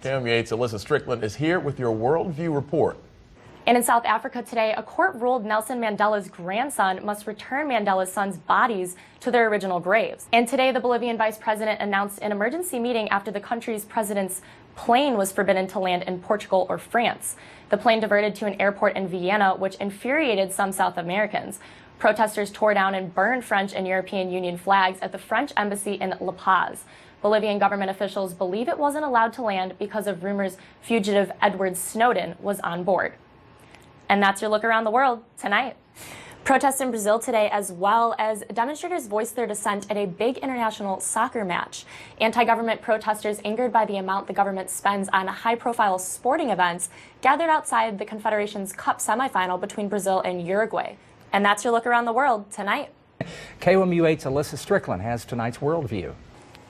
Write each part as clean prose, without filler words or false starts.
Kim Yates, Alyssa Strickland is here with your Worldview report. And in South Africa today, a court ruled Nelson Mandela's grandson must return Mandela's son's bodies to their original graves. And today, the Bolivian vice president announced an emergency meeting after the country's president's plane was forbidden to land in Portugal or France. The plane diverted to an airport in Vienna, which infuriated some South Americans. Protesters tore down and burned French and European Union flags at the French embassy in La Paz. Bolivian government officials believe it wasn't allowed to land because of rumors fugitive Edward Snowden was on board. And that's your look around the world tonight. Protests in Brazil today, as well as demonstrators voiced their dissent at a big international soccer match. Anti-government protesters, angered by the amount the government spends on high-profile sporting events, gathered outside the Confederations Cup semifinal between Brazil and Uruguay. And that's your look around the world tonight. KOMU8's Alyssa Strickland has tonight's Worldview.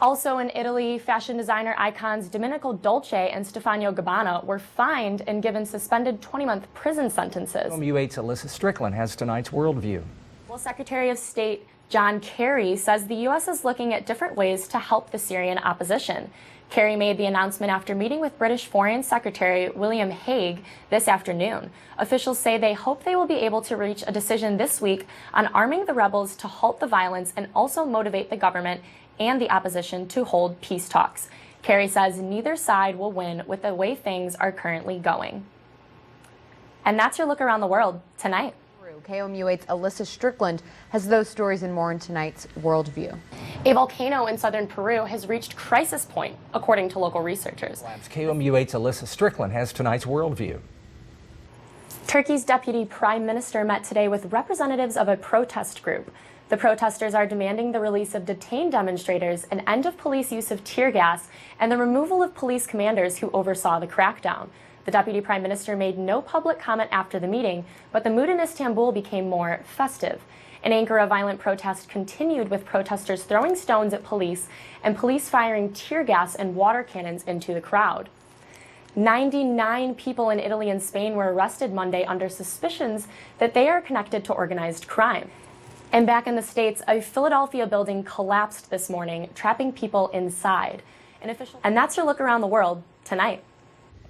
Also in Italy, fashion designer icons Domenico Dolce and Stefano Gabbana were fined and given suspended 20-month prison sentences. KOMU8's Alyssa Strickland has tonight's Worldview. Well, Secretary of State John Kerry says the U.S. is looking at different ways to help the Syrian opposition. Kerry made the announcement after meeting with British Foreign Secretary William Hague this afternoon. Officials say they hope they will be able to reach a decision this week on arming the rebels to halt the violence and also motivate the government and the opposition to hold peace talks. Kerry says neither side will win with the way things are currently going. And that's your look around the world tonight. KOMU8's Alyssa Strickland has those stories and more in tonight's Worldview. A volcano in southern Peru has reached crisis point, according to local researchers. KOMU8's Alyssa Strickland has tonight's Worldview. Turkey's deputy prime minister met today with representatives of a protest group. The protesters are demanding the release of detained demonstrators, an end of police use of tear gas, and the removal of police commanders who oversaw the crackdown. The deputy prime minister made no public comment after the meeting, but the mood in Istanbul became more festive. In Ankara, violent protest continued with protesters throwing stones at police and police firing tear gas and water cannons into the crowd. 99 people in Italy and Spain were arrested Monday under suspicions that they are connected to organized crime. And back in the States, a Philadelphia building collapsed this morning, trapping people inside. And that's your look around the world tonight.